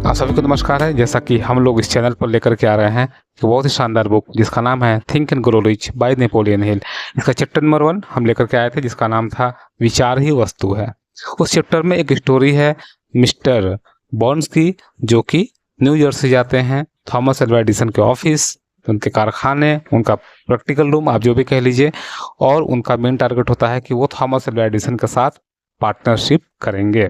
आप सभी को नमस्कार है। जैसा कि हम लोग इस चैनल पर लेकर के आ रहे हैं कि बहुत ही शानदार बुक जिसका नाम है think and grow rich by Napoleon Hill. इसका चैप्टर नंबर 1 हम लेकर के आए थे जिसका नाम था विचार ही वस्तु है। उस चैप्टर में एक स्टोरी है मिस्टर बॉर्न्स की, जो कि न्यू जर्सी जाते हैं थॉमस अल्वा एडिसन के ऑफिस, उनके कारखाने, उनका प्रैक्टिकल रूम, आप जो भी कह लीजिए, और उनका मेन टारगेट होता है कि वो थॉमस अल्वा एडिसन के साथ पार्टनरशिप करेंगे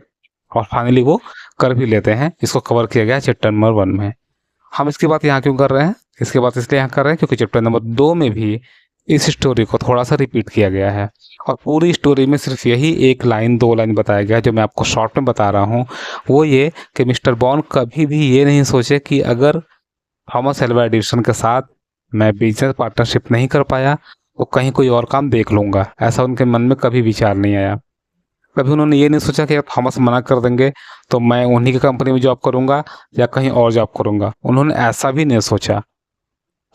और फाइनली वो कर भी लेते हैं। इसको कवर किया गया है चैप्टर नंबर 1 में। हम इसकी बात यहाँ क्यों कर रहे हैं? इसके बात इसलिए यहाँ कर रहे हैं क्योंकि चैप्टर नंबर 2 में भी इस स्टोरी को थोड़ा सा रिपीट किया गया है और पूरी स्टोरी में सिर्फ यही एक लाइन 2 लाइन बताया गया है जो मैं आपको शॉर्ट में बता रहा हूँ। वो ये कि मिस्टर बॉर्न कभी भी ये नहीं सोचे कि अगर थॉमस अल्वा एडिसन के साथ मैं बिजनेस पार्टनरशिप नहीं कर पाया तो कहीं कोई और काम देख लूँगा। ऐसा उनके मन में कभी विचार नहीं आया। कभी उन्होंने ये नहीं सोचा कि थॉमस मना कर देंगे तो मैं उन्हीं की कंपनी में जॉब करूंगा या कहीं और जॉब करूंगा। उन्होंने ऐसा भी नहीं सोचा।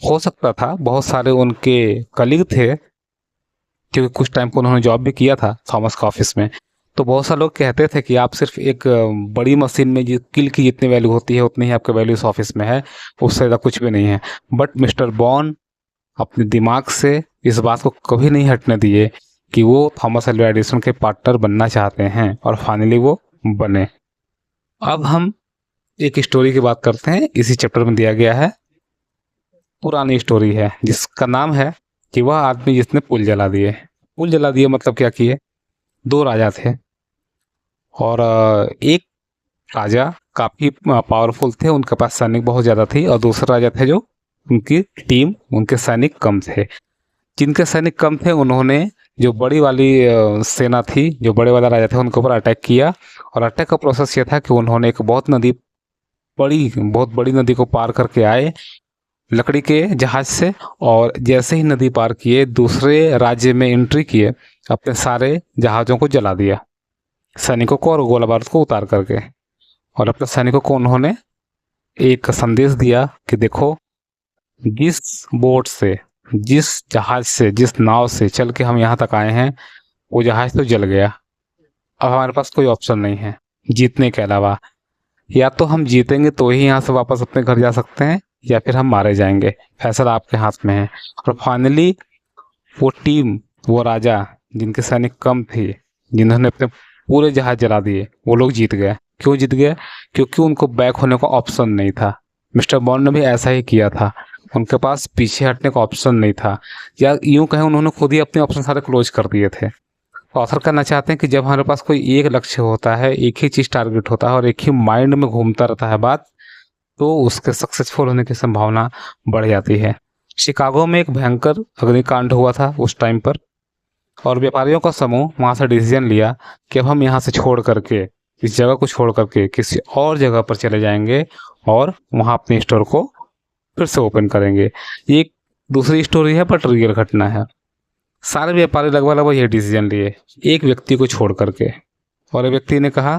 हो सकता था बहुत सारे उनके कलीग थे, क्योंकि कुछ टाइम को उन्होंने जॉब भी किया था थॉमस का ऑफिस में, तो बहुत सारे लोग कहते थे कि आप सिर्फ एक बड़ी मशीन में किल की जितनी वैल्यू होती है उतनी ही आपकी वैल्यू इस ऑफिस में है, उससे ज़्यादा कुछ भी नहीं है। बट मिस्टर बॉर्न अपने दिमाग से इस बात को कभी नहीं हटने दिए कि वो थॉमस अल्वा एडिसन के पार्टनर बनना चाहते हैं और फाइनली वो बने। अब हम एक स्टोरी की बात करते हैं, इसी चैप्टर में दिया गया है। पुरानी स्टोरी है जिसका नाम है कि वह आदमी जिसने पुल जला दिए। पुल जला दिए मतलब क्या किए? 2 राजा थे और एक राजा काफ़ी पावरफुल थे, उनके पास सैनिक बहुत ज़्यादा थी, और दूसरा राजा थे जो उनकी टीम, उनके सैनिक कम थे। जिनके सैनिक कम थे उन्होंने जो बड़ी वाली सेना थी, जो बड़े वाला राजा थे, उनके ऊपर अटैक किया। और अटैक का प्रोसेस ये था कि उन्होंने एक बहुत बड़ी नदी को पार करके आए लकड़ी के जहाज से, और जैसे ही नदी पार किए दूसरे राज्य में एंट्री किए, अपने सारे जहाज़ों को जला दिया सैनिकों को और गोला बारूद को उतार करके। और अपने सैनिकों को उन्होंने एक संदेश दिया कि देखो, जिस बोट से, जिस जहाज से, जिस नाव से चल के हम यहाँ तक आए हैं वो जहाज तो जल गया। अब हमारे पास कोई ऑप्शन नहीं है जीतने के अलावा। या तो हम जीतेंगे तो ही यहाँ से वापस अपने घर जा सकते हैं, या फिर हम मारे जाएंगे। फैसला आपके हाथ में है। और फाइनली वो टीम, वो राजा जिनके सैनिक कम थे, जिन्होंने अपने पूरे जहाज जला दिए, वो लोग जीत गए। क्यों जीत गए? क्योंकि उनको बैक होने का ऑप्शन नहीं था। मिस्टर बॉर्न ने भी ऐसा ही किया था, उनके पास पीछे हटने का ऑप्शन नहीं था, या यूं कहें उन्होंने खुद ही अपने ऑप्शन सारे क्लोज कर दिए थे। ऑथर कहना चाहते हैं कि जब हमारे पास कोई एक लक्ष्य होता है, एक ही चीज़ टारगेट होता है और एक ही माइंड में घूमता रहता है बात, तो उसके सक्सेसफुल होने की संभावना बढ़ जाती है। शिकागो में एक भयंकर अग्निकांड हुआ था उस टाइम पर, और व्यापारियों का समूह वहाँ से डिसीजन लिया कि अब हम यहाँ से छोड़ करके, इस जगह को छोड़ करके किसी और जगह पर चले जाएंगे और वहाँ अपने स्टोर को फिर से ओपन करेंगे। ये एक दूसरी स्टोरी है बट रियल घटना है। सारे व्यापारी लगभग ये डिसीजन लिए एक व्यक्ति को छोड़ करके, और एक व्यक्ति ने कहा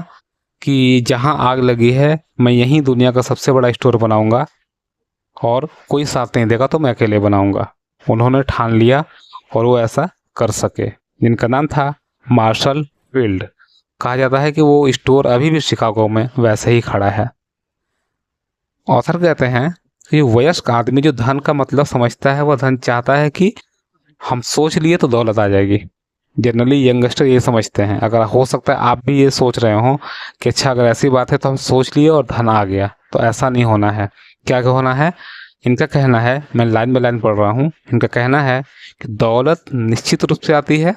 कि जहाँ आग लगी है मैं यहीं दुनिया का सबसे बड़ा स्टोर बनाऊंगा और कोई साथ नहीं देगा तो मैं अकेले बनाऊंगा। उन्होंने ठान लिया और वो ऐसा कर सके। जिनका नाम था मार्शल फील्ड। कहा जाता है कि वो स्टोर अभी भी शिकागो में वैसे ही खड़ा है। ऑथर कहते हैं कि वयस्क आदमी जो धन का मतलब समझता है, वह धन चाहता है कि हम सोच लिए तो दौलत आ जाएगी। जनरली यंगस्टर ये समझते हैं। अगर हो सकता है आप भी ये सोच रहे हो कि अच्छा अगर ऐसी बात है तो हम सोच लिए और धन आ गया, तो ऐसा नहीं होना है। क्या होना है? इनका कहना है, मैं लाइन बाय लाइन पढ़ रहा हूँ, इनका कहना है कि दौलत निश्चित रूप से आती है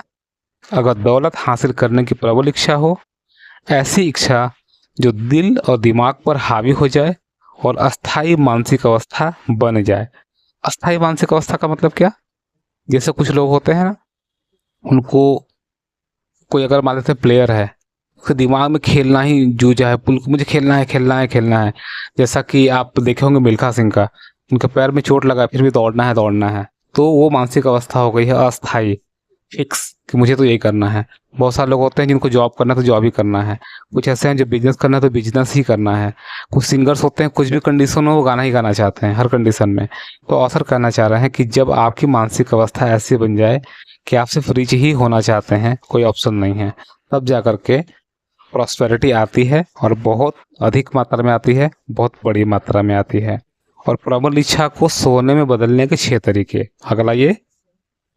अगर दौलत हासिल करने की प्रबल इच्छा हो, ऐसी इच्छा जो दिल और दिमाग पर हावी हो जाए और अस्थाई मानसिक अवस्था बन जाए। अस्थाई मानसिक अवस्था का मतलब क्या? जैसे कुछ लोग होते हैं ना, उनको कोई अगर मान लेते प्लेयर है, उसके दिमाग में खेलना ही जूझा है, पुल मुझे खेलना है खेलना है खेलना है। जैसा कि आप देखे होंगे मिल्खा सिंह का, उनके पैर में चोट लगा फिर भी दौड़ना है दौड़ना है। तो वो मानसिक अवस्था हो गई है अस्थाई, फिक्स कि मुझे तो यही करना है। बहुत सारे लोग होते हैं जिनको जॉब करना है तो जॉब ही करना है। कुछ ऐसे हैं जो बिजनेस करना है तो बिजनेस ही करना है। कुछ सिंगर्स होते हैं कुछ भी कंडीशन हो वो गाना ही गाना चाहते हैं हर कंडीशन में। तो ऑथर कहना चाह रहे हैं कि जब आपकी मानसिक अवस्था ऐसी बन जाए कि आप सिर्फ रिच ही होना चाहते हैं, कोई ऑप्शन नहीं है, तब जा करके प्रॉस्पेरिटी आती है और बहुत अधिक मात्रा में आती है, बहुत बड़ी मात्रा में आती है। और प्रबल इच्छा को सोने में बदलने के 6 तरीके, अगला ये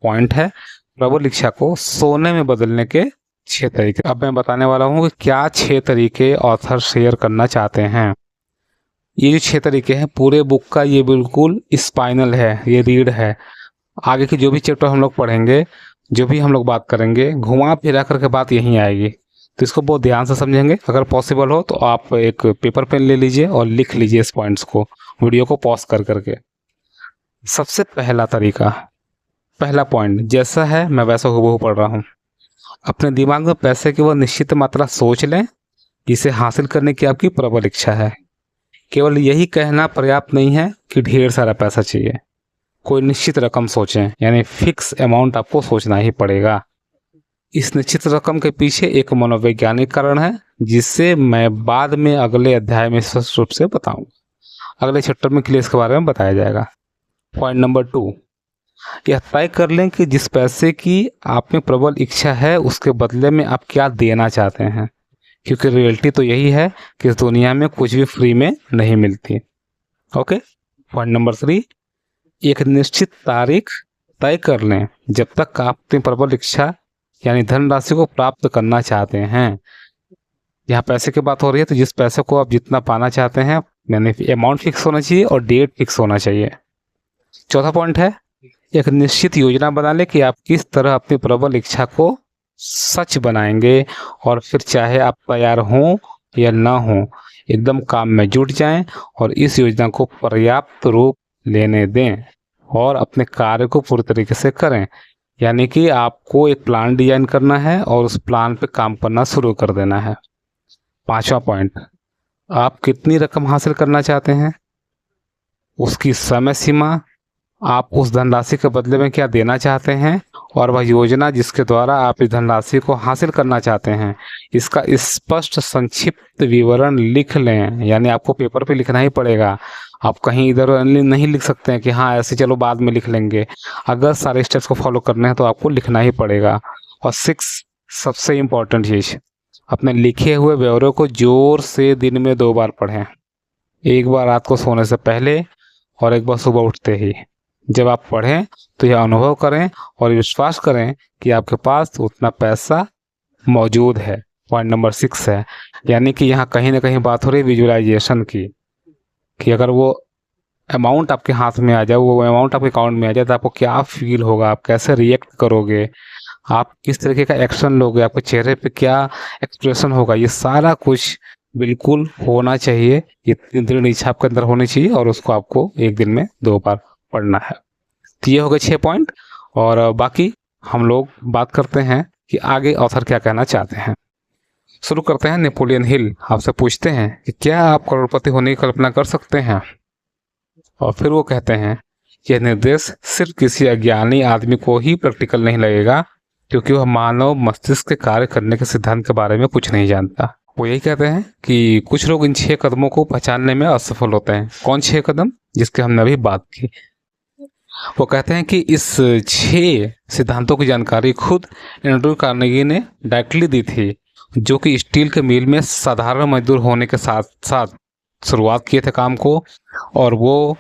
पॉइंट है, प्रबल इच्छा को सोने में बदलने के 6 तरीके। अब मैं बताने वाला हूँ कि क्या 6 तरीके ऑथर शेयर करना चाहते हैं। ये जो 6 तरीके हैं पूरे बुक का, ये बिल्कुल स्पाइनल है, ये रीढ़ है। आगे के जो भी चैप्टर हम लोग पढ़ेंगे, जो भी हम लोग बात करेंगे, घुमा फिरा करके बात यहीं आएगी। तो इसको बहुत ध्यान से समझेंगे। अगर पॉसिबल हो तो आप एक पेपर पेन ले लीजिए और लिख लीजिए इस पॉइंट्स को, वीडियो को पॉज कर करके। सबसे पहला तरीका, पहला पॉइंट, जैसा है मैं वैसा हूबहू पढ़ रहा हूँ। अपने दिमाग में पैसे की वह निश्चित मात्रा सोच लें जिसे हासिल करने की आपकी प्रबल इच्छा है। केवल यही कहना पर्याप्त नहीं है कि ढेर सारा पैसा चाहिए। कोई निश्चित रकम सोचें, यानी फिक्स अमाउंट आपको सोचना ही पड़ेगा। इस निश्चित रकम के पीछे एक मनोवैज्ञानिक कारण है जिसे मैं बाद में अगले अध्याय में स्पष्ट रूप से बताऊंगा। अगले चैप्टर में क्लियर इसके बारे में बताया जाएगा। पॉइंट नंबर 2, यह तय कर लें कि जिस पैसे की आप में प्रबल इच्छा है उसके बदले में आप क्या देना चाहते हैं, क्योंकि रियलिटी तो यही है कि इस दुनिया में कुछ भी फ्री में नहीं मिलती। ओके। पॉइंट नंबर 3, एक निश्चित तारीख तय कर लें जब तक आप अपनी प्रबल इच्छा यानी धनराशि को प्राप्त करना चाहते हैं। यहाँ पैसे की बात हो रही है, तो जिस पैसे को आप जितना पाना चाहते हैं, यानी अमाउंट फिक्स होना चाहिए और डेट फिक्स होना चाहिए। चौथा पॉइंट है, एक निश्चित योजना बना लें कि आप किस तरह अपनी प्रबल इच्छा को सच बनाएंगे, और फिर चाहे आप तैयार हों या ना हों, एकदम काम में जुट जाएं और इस योजना को पर्याप्त रूप लेने दें और अपने कार्य को पूरी तरीके से करें। यानी कि आपको एक प्लान डिजाइन करना है और उस प्लान पे काम करना शुरू कर देना है। पांचवा पॉइंट, आप कितनी रकम हासिल करना चाहते हैं, उसकी समय सीमा, आप उस धनराशि के बदले में क्या देना चाहते हैं, और वह योजना जिसके द्वारा आप इस धनराशि को हासिल करना चाहते हैं, इसका स्पष्ट संक्षिप्त विवरण लिख लें। यानी आपको पेपर पे लिखना ही पड़ेगा, आप कहीं इधर नहीं लिख सकते हैं कि हाँ ऐसे चलो बाद में लिख लेंगे। अगर सारे स्टेप्स को फॉलो करने हैं तो आपको लिखना ही पड़ेगा। और 6, सबसे इम्पोर्टेंट चीज, अपने लिखे हुए ब्यौरे को जोर से दिन में 2 बार पढ़ें, एक बार रात को सोने से पहले और एक बार सुबह उठते ही। जब आप पढ़ें तो यह अनुभव करें और विश्वास करें कि आपके पास उतना पैसा मौजूद है। पॉइंट नंबर 6 है, यानी कि यहाँ कहीं ना कहीं बात हो रही है विजुअलाइजेशन की, कि अगर वो अमाउंट आपके हाथ में आ जाए, वो अमाउंट आपके अकाउंट में आ जाए, तो आपको क्या फील होगा, आप कैसे रिएक्ट करोगे, आप किस तरीके का एक्शन लोगे, आपके चेहरे पे क्या एक्सप्रेशन होगा, ये सारा कुछ बिल्कुल होना चाहिए। ये दृढ़ इच्छा आपके अंदर होनी चाहिए और उसको आपको एक दिन में 2 बार पढ़ना है। तो ये हो गए 6 पॉइंट, और बाकी हम लोग बात करते हैं कि आगे ऑथर क्या कहना चाहते हैं। शुरू करते हैं। नेपोलियन हिल आपसे पूछते हैं कि क्या आप करोड़पति होने की कल्पना कर सकते हैं, और फिर वो कहते हैं यह निर्देश सिर्फ किसी अज्ञानी आदमी को ही प्रैक्टिकल नहीं लगेगा, क्योंकि वह मानव मस्तिष्क के कार्य करने के सिद्धांत के बारे में कुछ नहीं जानता। वो यही कहते हैं कि कुछ लोग इन 6 कदमों को पहचानने में असफल होते हैं। कौन 6 कदम, जिसके हमने अभी बात की। वो कहते हैं कि इस 6 सिद्धांतों की जानकारी खुद एंड्रयू कार्नेगी ने डायरेक्टली दी थी, जो कि स्टील के मिल में साधारण मजदूर होने के साथ साथ शुरुआत किए थे काम को, और वो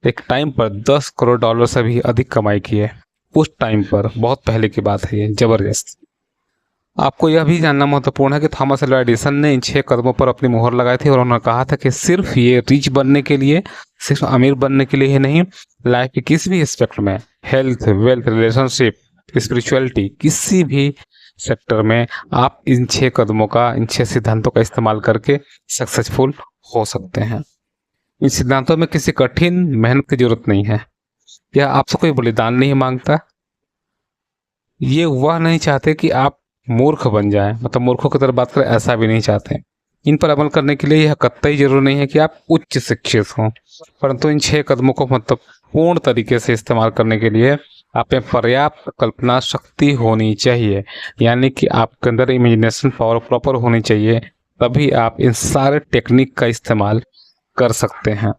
एक टाइम पर $10 करोड़ से भी अधिक कमाई की है। उस टाइम पर, बहुत पहले की बात है ये, जबरदस्त। आपको यह भी जानना महत्वपूर्ण है कि थॉमस अल्वा एडिसन ने इन 6 कदमों पर अपनी मोहर लगाई थी, और उन्होंने कहा था कि सिर्फ ये रिच बनने के लिए, सिर्फ अमीर बनने के लिए ही नहीं, लाइफ के किसी भी एस्पेक्ट में, हेल्थ, वेल्थ, रिलेशनशिप, स्पिरिचुअलिटी, किसी भी सेक्टर में आप इन 6 कदमों का, इन 6 सिद्धांतों का इस्तेमाल करके सक्सेसफुल हो सकते हैं। इन सिद्धांतों में किसी कठिन मेहनत की जरूरत नहीं है, यह आपसे कोई बलिदान नहीं मांगता। ये वह नहीं चाहते कि आप मूर्ख बन जाएं, मतलब मूर्खों की तरह बात करें, ऐसा भी नहीं चाहते। इन पर अमल करने के लिए यह कतई जरूरी नहीं है कि आप उच्च शिक्षित हों, परंतु इन 6 कदमों को महत्वपूर्ण तरीके से इस्तेमाल करने के लिए आप में पर्याप्त कल्पना शक्ति होनी चाहिए, यानी कि आपके अंदर इमेजिनेशन पावर प्रॉपर होनी चाहिए, तभी आप इन सारे टेक्निक का इस्तेमाल कर सकते हैं।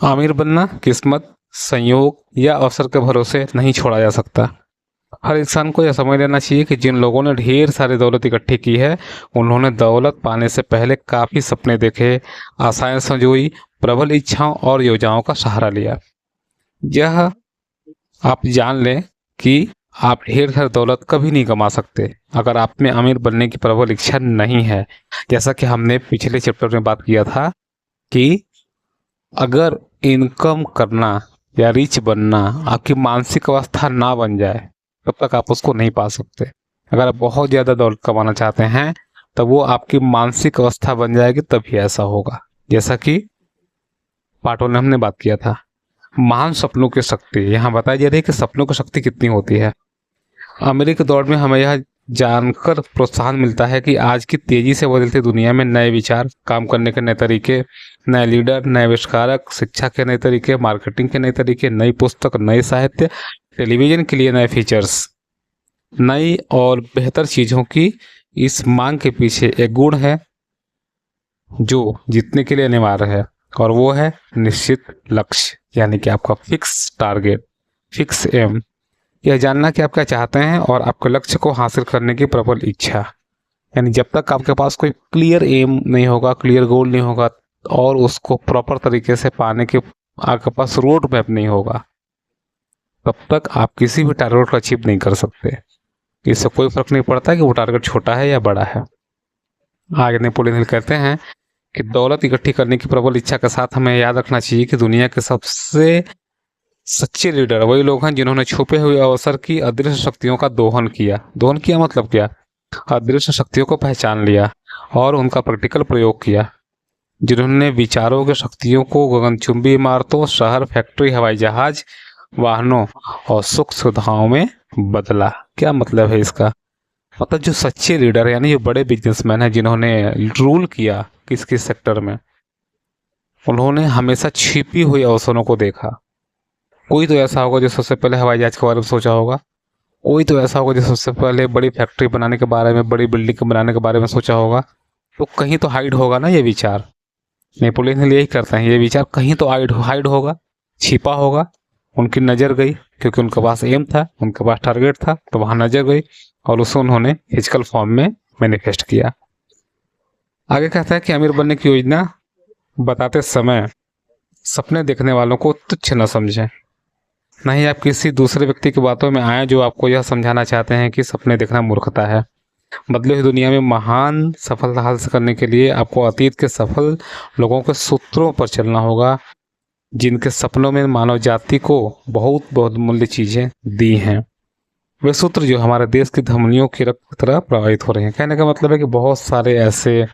अमीर बनना किस्मत, संयोग या अवसर के भरोसे नहीं छोड़ा जा सकता। हर इंसान को यह समझ लेना चाहिए कि जिन लोगों ने ढेर सारी दौलत इकट्ठी की है, उन्होंने दौलत पाने से पहले काफ़ी सपने देखे, आशाएं संजोई, प्रबल इच्छाओं और योजनाओं का सहारा लिया। यह आप जान लें कि आप ढेर सारी दौलत कभी नहीं कमा सकते अगर आप में अमीर बनने की प्रबल इच्छा नहीं है। जैसा कि हमने पिछले चैप्टर में बात किया था कि अगर इनकम करना या रिच बनना आपकी मानसिक अवस्था ना बन जाए, तब तक आप उसको नहीं पा सकते। अगर आप बहुत ज़्यादा दौलत कमाना चाहते हैं, तब वो आपकी मानसिक अवस्था बन जाएगी, तभी ऐसा होगा। जैसा कि पार्ट 1 में हमने बात किया था। महान सपनों की शक्ति, यहाँ बताई जा रही है कि सपनों की शक्ति कितनी होती है। अमेरिका के दौर में हमें यह जानकर प्रोत्साहन मिलता है कि आज की तेजी से बदलती दुनिया में नए विचार, काम करने के नए तरीके, नए लीडर, नए आविष्कारक, शिक्षा के नए तरीके, मार्केटिंग के नए तरीके, नई पुस्तक, नए साहित्य, टेलीविजन के लिए नए फीचर्स, नई और बेहतर चीज़ों की इस मांग के पीछे एक गुण है जो जीतने के लिए अनिवार्य है, और वो है निश्चित लक्ष्य, यानी कि आपका फिक्स टारगेट, फिक्स एम। यह जानना कि आप क्या चाहते हैं और आपके लक्ष्य को हासिल करने की प्रबल इच्छा। यानी जब तक आपके पास कोई क्लियर एम नहीं होगा, क्लियर गोल नहीं होगा और उसको प्रॉपर तरीके से पाने के आपके पास रोड मैप नहीं होगा, तब तक आप किसी भी टारगेट को अचीव नहीं कर सकते। इससे कोई फर्क नहीं पड़ता कि वो टारगेट छोटा है या बड़ा है। आगे नेपोलियन हिल कहते हैं कि दौलत इकट्ठी करने की प्रबल इच्छा के साथ हमें याद रखना चाहिए कि दुनिया के सबसे सच्चे लीडर वही लोग हैं जिन्होंने छुपे हुए अवसर की अदृश्य शक्तियों का दोहन किया। दोहन किया मतलब क्या? अदृश्य शक्तियों को पहचान लिया और उनका प्रैक्टिकल प्रयोग किया। जिन्होंने विचारों की शक्तियों को गगनचुंबी इमारतों, शहर, फैक्ट्री, हवाई जहाज, वाहनों और सुख सुविधाओं में बदला। क्या मतलब है इसका? मतलब जो सच्चे लीडर यानी जो बड़े बिजनेसमैन हैं जिन्होंने रूल किया किस किस सेक्टर में, उन्होंने हमेशा छिपी हुई अवसरों को देखा। कोई तो ऐसा होगा जो सबसे पहले हवाई जहाज के बारे में सोचा होगा, कोई तो ऐसा होगा जो सबसे पहले बड़ी फैक्ट्री बनाने के बारे में, बड़ी बिल्डिंग बनाने के बारे में सोचा होगा। तो कहीं तो हाइड होगा ना ये विचार। नेपोलियन हिल यही करते हैं, ये विचार कहीं तो हाइड होगा, छिपा होगा। उनकी नज़र गई क्योंकि उनके पास एम था, उनके पास टारगेट था, तो वहाँ नज़र गई और उसे उन्होंने फिजिकल फॉर्म में मैनिफेस्ट किया। आगे कहता है कि अमीर बनने की योजना बताते समय सपने देखने वालों को तुच्छ न समझें। नहीं आप किसी दूसरे व्यक्ति की बातों में आए जो आपको यह समझाना चाहते हैं कि सपने देखना मूर्खता है। बदले हुई दुनिया में महान सफलता हासिल करने के लिए आपको अतीत के सफल लोगों के सूत्रों पर चलना होगा, जिनके सपनों में मानव जाति को बहुत बहुमूल्य चीज़ें दी हैं। वे सूत्र जो हमारे देश की धमनियों की रक्त की तरह प्रभावित हो रहे हैं। कहने का मतलब है कि बहुत सारे ऐसे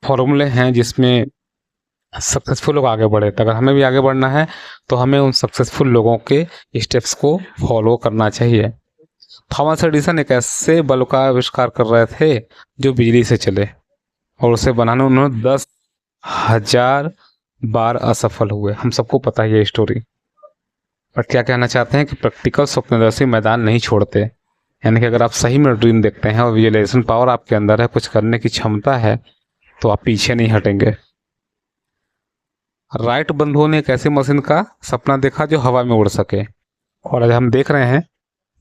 फॉर्मूले हैं जिसमें सक्सेसफुल लोग आगे बढ़े। तो अगर हमें भी आगे बढ़ना है तो हमें उन सक्सेसफुल लोगों के स्टेप्स को फॉलो करना चाहिए। थॉमस एडिसन एक ऐसे बल्ब का आविष्कार कर रहे थे जो बिजली से चले, और उसे बनाने उन्होंने 10,000 बार असफल हुए। हम सबको पता है ये स्टोरी। पर क्या कहना चाहते हैं कि प्रैक्टिकल स्वप्नदर्शी मैदान नहीं छोड़ते। यानी कि अगर आप सही में ड्रीम देखते हैं और विजुअलाइजेशन पावर आपके अंदर है, कुछ करने की क्षमता है, तो आप पीछे नहीं हटेंगे। राइट बंधुओं ने एक ऐसी मशीन का सपना देखा जो हवा में उड़ सके, और आज हम देख रहे हैं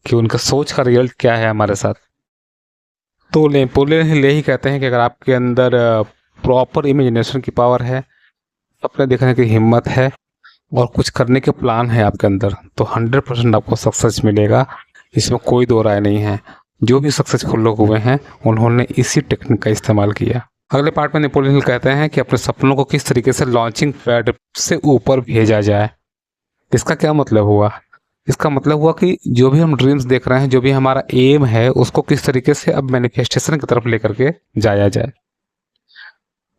कि उनका सोच का रिजल्ट क्या है हमारे साथ। तो नेपोलियन हिल यही कहते हैं कि अगर आपके अंदर प्रॉपर इमेजिनेशन की पावर है, सपने देखने की हिम्मत है और कुछ करने के प्लान है आपके अंदर, तो 100% आपको सक्सेस मिलेगा। इसमें कोई दो राय नहीं है। जो भी सक्सेसफुल लोग हुए हैं उन्होंने इसी टेक्निक का इस्तेमाल किया। अगले पार्ट में नेपोलियन हिल कहते हैं कि अपने सपनों को किस तरीके से लॉन्चिंग पैड से ऊपर भेजा जाए। इसका क्या मतलब हुआ? इसका मतलब हुआ कि जो भी हम ड्रीम्स देख रहे हैं, जो भी हमारा एम है, उसको किस तरीके से अब मैनिफेस्टेशन की तरफ लेकर के जाया जाए।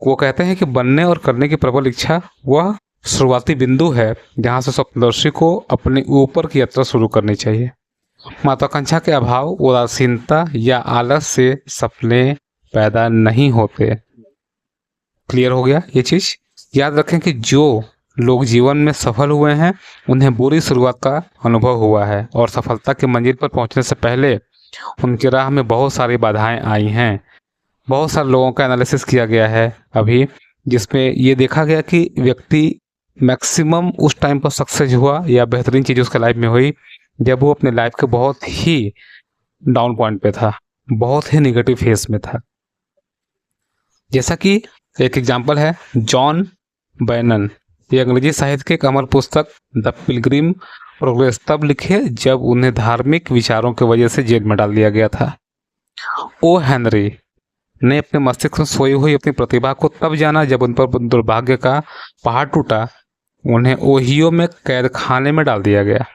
वो कहते हैं कि बनने और करने की प्रबल इच्छा वह शुरुआती बिंदु है जहाँ से स्वप्नदर्शी को अपने ऊपर की यात्रा शुरू करनी चाहिए। महत्वाकांक्षा के अभाव, उदासीनता या आलस से सपने पैदा नहीं होते। क्लियर हो गया ये चीज़? याद रखें कि जो लोग जीवन में सफल हुए हैं उन्हें बुरी शुरुआत का अनुभव हुआ है, और सफलता की मंजिल पर पहुंचने से पहले उनकी राह में बहुत सारी बाधाएं आई हैं। बहुत सारे लोगों का एनालिसिस किया गया है अभी, जिसमें ये देखा गया कि व्यक्ति मैक्सिमम उस टाइम पर सक्सेस हुआ या बेहतरीन चीज़ उसके लाइफ में हुई जब वो अपने लाइफ के बहुत ही डाउन पॉइंट पे था, बहुत ही निगेटिव फेस में था। जैसा कि एक एग्जाम्पल है जॉन बैनन। ये अंग्रेजी साहित्य की एक अमर पुस्तक द पिलग्रिम प्रोग्रेस तब लिखे जब उन्हें धार्मिक विचारों की वजह से जेल में डाल दिया गया था। ओ हेनरी ने अपने मस्तिष्क में सोई हुई अपनी प्रतिभा को तब जाना जब उन पर दुर्भाग्य का पहाड़ टूटा। उन्हें ओहियो में कैद खाने में डाल दिया गया।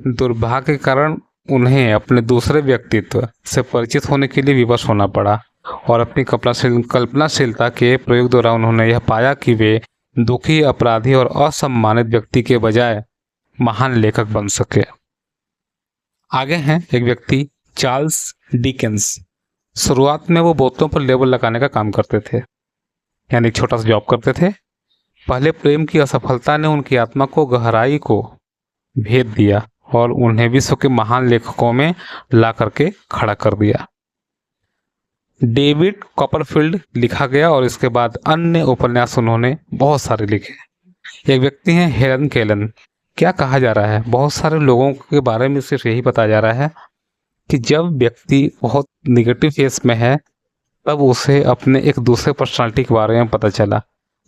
दुर्भाग्य के कारण उन्हें अपने दूसरे व्यक्तित्व से परिचित होने के लिए विवश होना पड़ा और अपनी कल्पनाशीलता के प्रयोग द्वारा उन्होंने यह पाया कि वे दुखी, अपराधी और असम्मानित व्यक्ति के बजाय महान लेखक बन सके। आगे हैं एक व्यक्ति चार्ल्स डिकेंस। शुरुआत में वो बोतलों पर लेबल लगाने का काम करते थे, यानी छोटा सा जॉब करते थे। पहले प्रेम की असफलता ने उनकी आत्मा को गहराई को भेद दिया और उन्हें विश्व के महान लेखकों में ला करके खड़ा कर दिया। डेविड कॉपरफील्ड लिखा गया और इसके बाद अन्य उपन्यास उन्होंने बहुत सारे लिखे। एक व्यक्ति हैं हेलन केलन। क्या कहा जा रहा है, बहुत सारे लोगों के बारे में सिर्फ यही बताया जा रहा है कि जब व्यक्ति बहुत निगेटिव फेस में है तब उसे अपने एक दूसरे पर्सनालिटी के बारे में पता चला।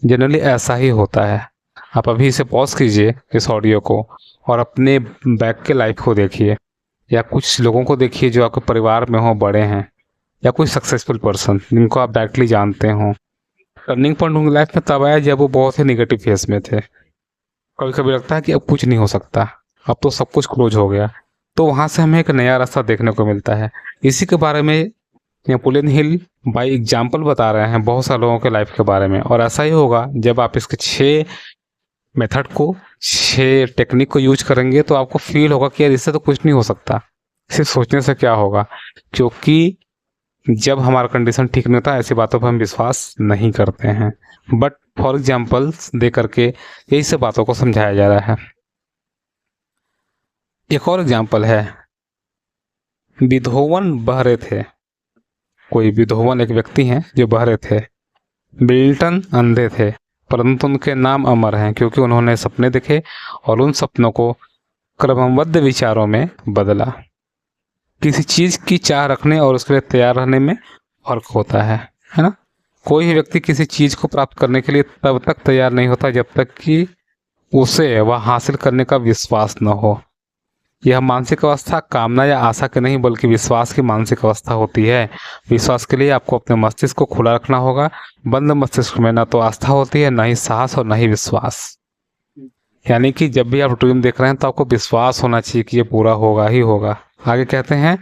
जनरली ऐसा ही होता है। आप अभी इसे पॉज कीजिए इस ऑडियो को और अपने बैक के लाइफ को देखिए, या कुछ लोगों को देखिए जो आपके परिवार में हो, बड़े हैं, या कोई सक्सेसफुल पर्सन जिनको आप डायरेक्टली जानते हो। टर्निंग पॉइंट उनकी लाइफ में तब आया जब वो बहुत ही निगेटिव फेस में थे। कभी कभी लगता है कि अब कुछ नहीं हो सकता, अब तो सब कुछ क्लोज हो गया, तो वहाँ से हमें एक नया रास्ता देखने को मिलता है। इसी के बारे में नेपोलियन हिल बाय एग्जाम्पल बता रहे हैं बहुत सारे लोगों के लाइफ के बारे में। और ऐसा ही होगा जब आप इसके 6 मेथड को, 6 टेक्निक को यूज करेंगे तो आपको फील होगा कि यार इससे तो कुछ नहीं हो सकता, सिर्फ सोचने से क्या होगा। क्योंकि जब हमारा कंडीशन ठीक नहीं होता ऐसी बातों पर हम विश्वास नहीं करते हैं। बट फॉर एग्जाम्पल दे करके यही सब बातों को समझाया जा रहा है। एक और एग्जाम्पल है, बिथोवन बहरे थे। कोई बिथोवन एक व्यक्ति हैं जो बहरे थे। मिल्टन अंधे थे, परंतु उनके नाम अमर हैं क्योंकि उन्होंने सपने देखे और उन सपनों को क्रमबद्ध विचारों में बदला। किसी चीज की चाह रखने और उसके लिए तैयार रहने में फर्क होता है ना। कोई भी व्यक्ति किसी चीज को प्राप्त करने के लिए तब तक तैयार नहीं होता जब तक कि उसे वह हासिल करने का विश्वास न हो। यह मानसिक अवस्था कामना या आशा की नहीं बल्कि विश्वास की मानसिक अवस्था होती है। विश्वास के लिए आपको अपने मस्तिष्क को खुला रखना होगा। बंद मस्तिष्क में ना तो आस्था होती है, ना ही साहस और ना ही विश्वास। यानी कि जब भी आप ड्रीम देख रहे हैं तो आपको विश्वास होना चाहिए कि ये पूरा होगा ही होगा। आगे कहते हैं,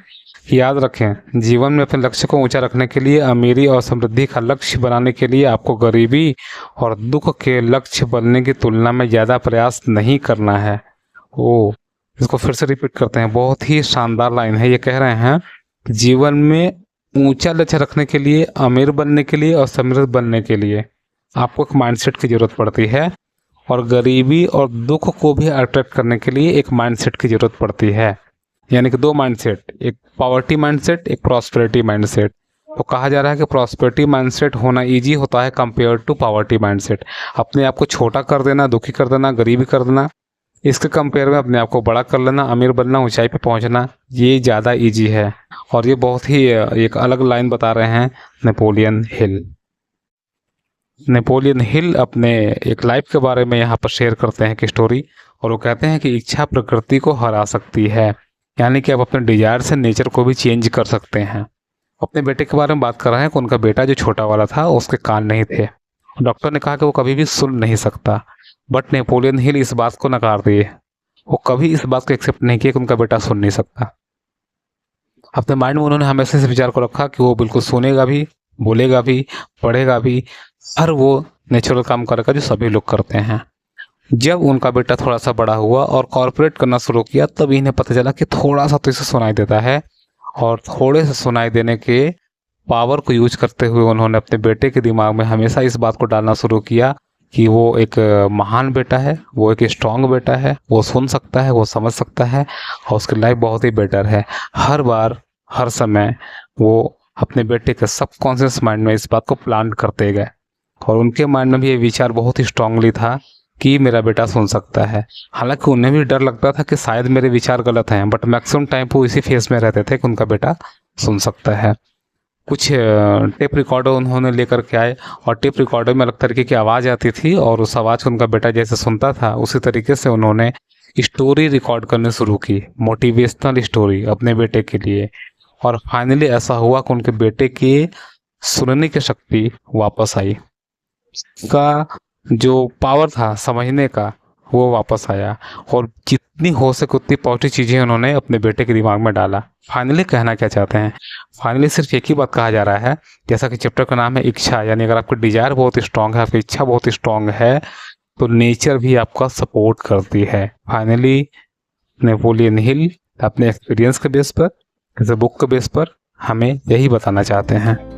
याद रखें, जीवन में अपने लक्ष्य को ऊंचा रखने के लिए, अमीरी और समृद्धि का लक्ष्य बनाने के लिए आपको गरीबी और दुख के लक्ष्य बनने की तुलना में ज़्यादा प्रयास नहीं करना है। इसको फिर से रिपीट करते हैं, बहुत ही शानदार लाइन है। ये कह रहे हैं जीवन में ऊंचा लक्ष्य रखने के लिए, अमीर बनने के लिए और समृद्ध बनने के लिए आपको एक माइंडसेट की जरूरत पड़ती है, और गरीबी और दुख को भी अट्रैक्ट करने के लिए एक माइंडसेट की जरूरत पड़ती है। यानी कि 2 माइंडसेट, एक पॉवर्टी माइंडसेट, एक प्रॉस्पेरिटी माइंडसेट। तो कहा जा रहा है कि प्रॉस्पेरिटी माइंडसेट होना इजी होता है कंपेयर टू पॉवर्टी माइंडसेट। अपने आप को छोटा कर देना, दुखी कर देना, गरीबी कर देना, इसके कंपेयर में अपने आप को बड़ा कर लेना, अमीर बनना, ऊंचाई पे पहुंचना, ये ज़्यादा इजी है। और ये बहुत ही एक अलग लाइन बता रहे हैं नेपोलियन हिल। नेपोलियन हिल अपने एक लाइफ के बारे में यहाँ पर शेयर करते हैं कि स्टोरी, और वो कहते हैं कि इच्छा प्रकृति को हरा सकती है। यानी कि आप अपने डिजायर से नेचर को भी चेंज कर सकते हैं। अपने बेटे के बारे में बात कर रहे हैं कि उनका बेटा जो छोटा वाला था उसके कान नहीं थे। डॉक्टर ने कहा कि वो कभी भी सुन नहीं सकता, बट नेपोलियन हिल इस बात को नकार दिए। वो कभी इस बात को एक्सेप्ट नहीं किया कि उनका बेटा सुन नहीं सकता। अपने माइंड में उन्होंने हमेशा इस विचार को रखा कि वो बिल्कुल सुनेगा भी, बोलेगा भी, पढ़ेगा भी, हर वो नेचुरल काम करेगा जो सभी लोग करते हैं। जब उनका बेटा थोड़ा सा बड़ा हुआ और कॉर्पोरेट करना शुरू किया तब इन्हें पता चला कि थोड़ा सा तो इसे सुनाई देता है, और थोड़े से सुनाई देने के पावर को यूज करते हुए उन्होंने अपने बेटे के दिमाग में हमेशा इस बात को डालना शुरू किया कि वो एक महान बेटा है, वो एक स्ट्रांग बेटा है, वो सुन सकता है, वो समझ सकता है, और उसकी लाइफ बहुत ही बेटर है। हर बार, हर समय वो अपने बेटे के सबकॉन्शियस माइंड में इस बात को प्लांट करते गए, और उनके माइंड में भी ये विचार बहुत ही स्ट्रांगली था कि मेरा बेटा सुन सकता है। हालांकि उन्हें भी डर लगता था कि शायद मेरे विचार गलत हैं, बट मैक्सिमम टाइम वो इसी फेस में रहते थे कि उनका बेटा सुन सकता है। कुछ टेप रिकॉर्डर उन्होंने लेकर के आए और टेप रिकॉर्डर में अलग तरीके की आवाज़ आती थी और उस आवाज़ को उनका बेटा जैसे सुनता था उसी तरीके से उन्होंने स्टोरी रिकॉर्ड करनी शुरू की, मोटिवेशनल स्टोरी अपने बेटे के लिए। और फाइनली ऐसा हुआ कि उनके बेटे की सुनने की शक्ति वापस आई, का जो पावर था समझने का वो वापस आया, और जितनी हो सके उतनी पॉजिटिव चीज़ें उन्होंने अपने बेटे के दिमाग में डाला। फाइनली कहना क्या चाहते हैं, फाइनली सिर्फ एक ही बात कहा जा रहा है, जैसा कि चैप्टर का नाम है इच्छा, यानी अगर आपकी डिजायर बहुत स्ट्रांग है, आपकी इच्छा बहुत स्ट्रांग है, तो नेचर भी आपका सपोर्ट करती है। फाइनली नेपोलियन हिल अपने एक्सपीरियंस के बेस पर, बुक के बेस पर हमें यही बताना चाहते हैं।